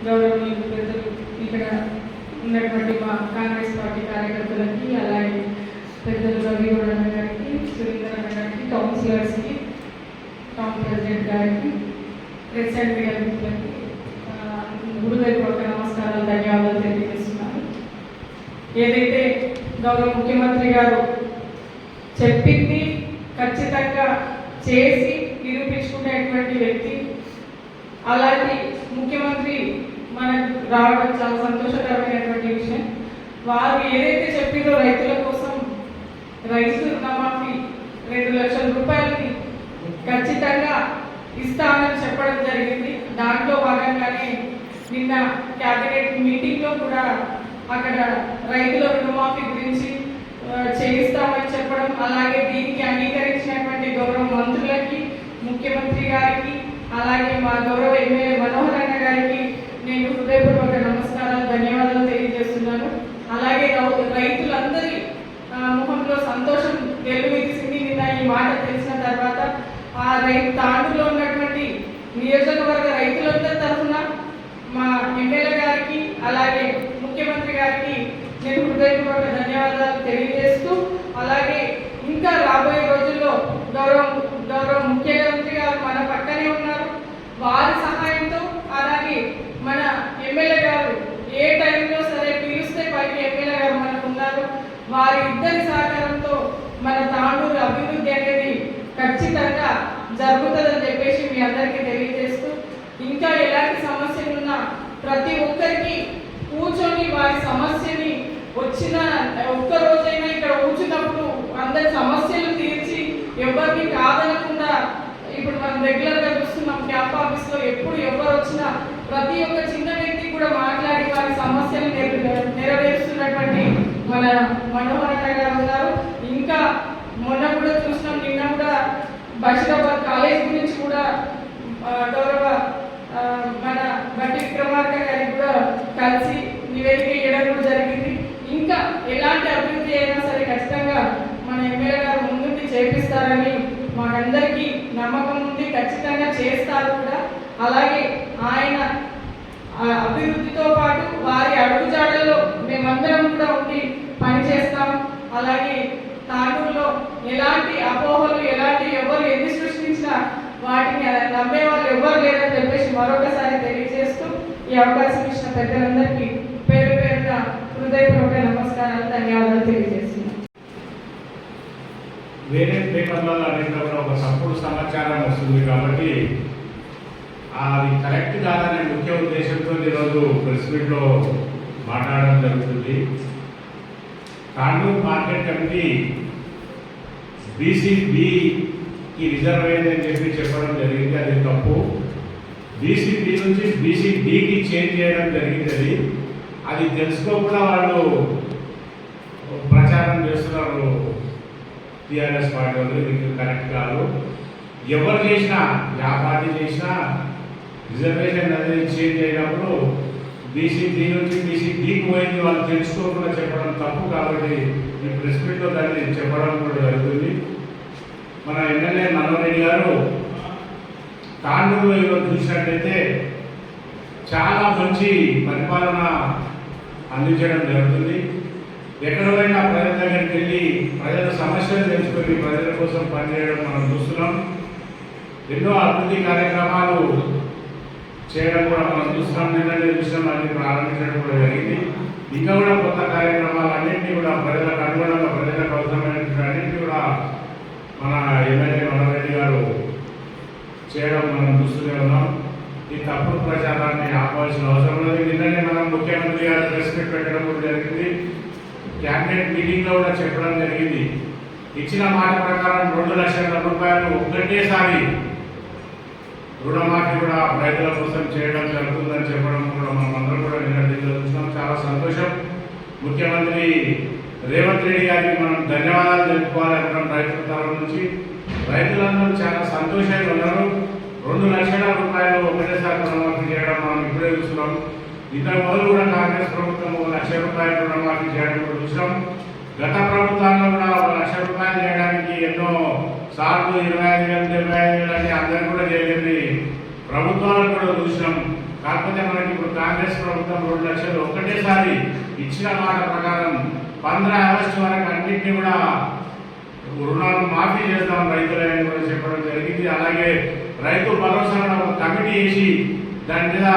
గౌరవనీయులు పెద్దలు ఇక్కడ ఉన్నటువంటి మా కాంగ్రెస్ పార్టీ కార్యకర్తలకి, అలాగే పెద్దలు రవిగౌడ గారికి, సురేందర్ గారికి, కౌన్సిలర్స్కి, టౌన్ ప్రెసిడెంట్ గారికి, ప్రెసిడెంట్ గారికి గురుదైపూర్వక నమస్కారాలు, ధన్యవాదాలు తెలియజేస్తున్నాను. ఏదైతే గౌరవ ముఖ్యమంత్రి గారు చెప్పింది ఖచ్చితంగా చేసి నిరూపించుకునేటువంటి వ్యక్తి, అలాంటి ముఖ్యమంత్రి మనకు రావడం చాలా సంతోషకరమైనటువంటి విషయం. వారు ఏదైతే చెప్పిందో రైతుల కోసం రైతు రుణమాఫీ 2 లక్షల రూపాయలని ఖచ్చితంగా ఇస్తామని చెప్పడం జరిగింది. దాంట్లో భాగంగానే నిన్న క్యాబినెట్ మీటింగ్లో కూడా అక్కడ రైతుల రుణమాఫీ గురించి చేయిస్తామని చెప్పడం, అలాగే దీనికి అంగీకరించినటువంటి గౌరవ మంత్రులకి, ముఖ్యమంత్రి గారికి, అలాగే మా గౌరవ ఎమ్మెల్యే మనోహర్ అన్న గారికి నేను హృదయపూర్వక నమస్కారాలు, ధన్యవాదాలు తెలియజేస్తున్నాను. అలాగే రైతులందరి ముఖంలో సంతోషం వెల్లువిరిసింది నిన్న ఈ మాట తెలిసిన తర్వాత. ఆ తాండూరులో ఉన్నటువంటి నియోజకవర్గ రైతులందరి తరఫున మా ఎమ్మెల్యే గారికి, అలాగే ముఖ్యమంత్రి గారికి నేను హృదయపూర్వక ధన్యవాదాలు తెలియజేస్తూ, అలాగే ఇంకా రాబోయే రోజుల్లో గౌరవ ముఖ్యమంత్రి గారు మన పక్కనే ఉన్నారు. వారి సహాయంతో, అలాగే మన ఎమ్మెల్యే గారు ఏ టైంలో సరే పిలిస్తే పైకి ఎమ్మెల్యే గారు మనకు ఉన్నారు. వారి ఇద్దరి సహకారంతో మన తాండూరు అభివృద్ధి అనేది ఖచ్చితంగా జరుగుతుందని చెప్పేసి మీ అందరికీ తెలియజేస్తూ, ఇంకా ఎలాంటి సమస్యలు ఉన్నా ప్రతి ఒక్కరికి కూర్చొని వారి సమస్యని వచ్చిన ఒక్క రోజైనా ఇక్కడ కూర్చున్నప్పుడు అందరి సమస్యలు తీర్చి ఎవరిని కాదనకుండా, ఇప్పుడు మనం రెగ్యులర్గా చూస్తున్నాం క్యాంప్ ఆఫీస్లో ఎప్పుడు ఎవరు వచ్చినా ప్రతి ఒక్క చిన్న వ్యక్తి కూడా మాట్లాడి వారి సమస్యలు నెరవేరుస్తున్నటువంటి మన మనోహర్ గారు ఉన్నారు. ఇంకా మొన్న కూడా చూసినాం, నిన్న కూడా బషీరాబాద్ కాలేజ్ గురించి కూడా గౌరవ మన బట్టి విక్రమార్క గారికి కూడా కలిసి నివేదిక ఇవ్వడం కూడా జరిగింది. ఇంకా ఎలాంటి అభివృద్ధి అయినా సరే ఖచ్చితంగా మన ఎమ్మెల్యే గారు ముందుండి చేపిస్తారని మాకందరికీ నమ్మకం ఉంది. ఖచ్చితంగా చేస్తారు కూడా. అలాగే ఆయన అభివృద్ధితో పాటు వారి అడుగుజాడల్లో మేమందరం కూడా ఉండి పనిచేస్తాం. అలాగే తాండూరులో ఎలాంటి అపోహలు, ఎవరు ఎన్ని సృష్టించినా వాటిని నమ్మే వాళ్ళు ఎవరు లేరని చెప్పేసి మరొకసారి తెలియజేస్తూ, ఈ అవకాశం ఇచ్చిన పెద్దలందరికీ పేరు పేరున హృదయపూర్వక నమస్కారాలు, ధన్యవాదాలు తెలియజేస్తున్నాను. వేరే పేపర్లలో అన్నింటిలో కూడా ఒక తప్పుడు సమాచారం వస్తుంది కాబట్టి అది కరెక్ట్ కాదనే ముఖ్య ఉద్దేశంతో ఈరోజు ప్రెస్ మీట్లో మాట్లాడడం జరుగుతుంది. తాండూరు మార్కెట్ కమిటీ బీసీబీకి రిజర్వ్ అయ్యిందని చెప్పడం జరిగింది. అది తప్పు. బీసీబీ నుంచి బీసీడీకి చేంజ్ చేయడం జరిగింది. అది తెలుసుకోకుండా వాళ్ళు ప్రచారం చేస్తున్నారు టీఆర్ఎస్ పార్టీ వాళ్ళు. ఇది కరెక్ట్ కాదు. ఎవరు చేసినా, ఆ పార్టీ చేసినా రిజర్వేషన్ అనేది చేంజ్ అయినప్పుడు బీసీబీ నుంచి బీసీడీకి పోయింది వాళ్ళు తెలుసుకోకుండా చెప్పడం తప్పు. కాబట్టి ఈ ప్రెస్ మీట్లో దాన్ని చెప్పడం కూడా జరుగుతుంది. మన ఎమ్మెల్యే మనోహర్ రెడ్డి గారు తాండూరులో ఈరోజు చూసినట్లయితే చాలా మంచి పరిపాలన అందించడం జరుగుతుంది. ఎక్కడైనా ప్రజల దగ్గరికి వెళ్ళి ప్రజల సమస్యలు తెలుసుకొని ప్రజల కోసం పనిచేయడం మనం చూస్తున్నాం. ఎన్నో అభివృద్ధి కార్యక్రమాలు చేయడం కూడా మనం చూస్తున్నాం. నిన్ననే చూసినాం, అన్ని ప్రారంభించడం కూడా జరిగింది. ఇంకా కూడా కొత్త కార్యక్రమాలు అన్నింటినీ కూడా ప్రజలకు అనుగుణంగా, ప్రజలకు అవసరమైనటువంటి అన్నింటినీ కూడా మన ఎమ్మెల్యే మనోహర్ రెడ్డి గారు చేయడం మనం చూస్తూనే ఉన్నాం. ఈ తప్పుడు ప్రచారాన్ని ఆపవలసిన అవసరం లేదు. నిన్ననే మనం ముఖ్యమంత్రి గారు ప్రెస్ మీట్ పెట్టడం కూడా జరిగింది. క్యాబినెట్ మీటింగ్లో కూడా చెప్పడం జరిగింది. ఇచ్చిన మాట ప్రకారం 2 లక్షల రూపాయలు ఒక్కటేసారి రుణమాఫీ కూడా రైతుల కోసం చేయడం జరుగుతుందని చెప్పడం కూడా మనం అందరం కూడా నిన్న చూస్తున్నాం. చాలా సంతోషం. ముఖ్యమంత్రి రేవంత్ రెడ్డి గారికి మనం ధన్యవాదాలు తెలుపుకోవాలనుకున్నాం. రైతుల తరఫు నుంచి రైతులందరూ చాలా సంతోషంగా ఉన్నారు. 2 లక్షల రూపాయలు ఒకటేసారి రుణమాఫీ చేయడం మనం ఇప్పుడే చూస్తున్నాం. ఇంతకు మొదలు కూడా కాంగ్రెస్ ప్రభుత్వం 1 లక్ష రూపాయలు రుణమాఫీ చేయడం కూడా చూసాం. గత ప్రభుత్వాల్లో కూడా 1 లక్ష రూపాయలు చేయడానికి ఎన్నో సార్లు 25,000, 75,000 అని అందరూ కూడా చేయలేదు. ప్రభుత్వాలను కూడా చూసినాం. కాకపోతే మనకి ఇప్పుడు కాంగ్రెస్ ప్రభుత్వం 2 లక్షలు ఒకటేసారి ఇచ్చిన మాట ప్రకారం 15 ఆగస్టు వరకు అన్నింటినీ కూడా రుణాలు మాఫీ చేస్తాం రైతులని కూడా చెప్పడం జరిగింది. అలాగే రైతు భరోసా ఒక కమిటీ వేసి దాని మీద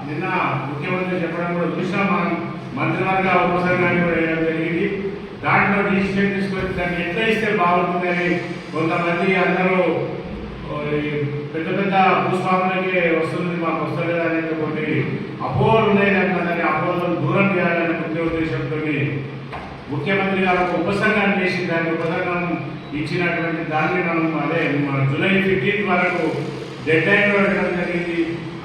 నిన్న ముఖ్యమంత్రి చెప్పడం కూడా చూసినాం. మనం మంత్రివర్గ ఉపసంఘాన్ని కూడా వేయడం జరిగింది. దాంట్లో డిసిషన్ తీసుకొని దాన్ని ఎట్లా ఇస్తే బాగుంటుందని కొంతమంది అందరూ పెద్ద పెద్ద భూస్వాములకే వస్తుంది, మాకు వస్తుంది అనేటువంటి అపోహలు ఉన్నాయి. దాన్ని అపోహలను దూరం చేయాలనే ముఖ్య ఉద్దేశంతో ముఖ్యమంత్రి గారు ఒక ఉపసంఘాన్ని చేసి దాని ఉపసంఘం ఇచ్చినటువంటి దాన్ని మనం మన జూలై 15 వరకు డెడ్ లైన్ పెట్టడం జరిగింది.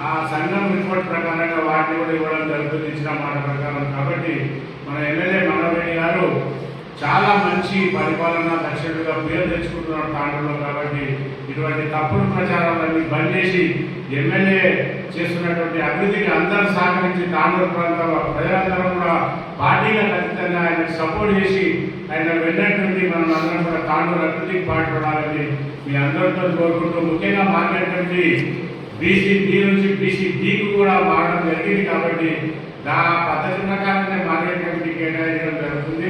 ఆ సంఘం రిపోర్ట్ ప్రకారంగా వాటిని కూడా ఇవ్వడం జరుగుతుంది ఇచ్చిన మాట ప్రకారం. కాబట్టి మన ఎమ్మెల్యే మనోహర్ గారు చాలా మంచి పరిపాలన దక్షిణుడిగా పేరు తెచ్చుకుంటున్నారు తాండూరులో. కాబట్టి ఇటువంటి తప్పుడు ప్రచారాలన్నీ బంద్ చేసి ఎమ్మెల్యే చేస్తున్నటువంటి అభివృద్ధికి అందరూ సహకరించి తాండూరు ప్రాంతంలో ప్రజలందరూ కూడా పార్టీగా ఖచ్చితంగా ఆయనకు సపోర్ట్ చేసి ఆయన వెళ్ళినటువంటి మనం అందరం కూడా తాండూరు అభివృద్ధికి పాటుపడాలని మీ అందరితో కోరుకుంటూ, ముఖ్యంగా మాట్లాడేటువంటి బీసీ బి నుంచి బీసీ డికు కూడా మారడం జరిగింది. కాబట్టి ఆ పద్ధతి ప్రకారంగా మాట్లాడేటువంటి కేటాయించడం జరుగుతుంది.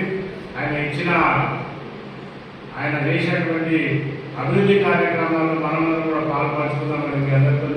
ఆయన చేసినటువంటి అభివృద్ధి కార్యక్రమాల్లో మనమందరం కూడా పాల్పంచుకుందామని మీ అందరితో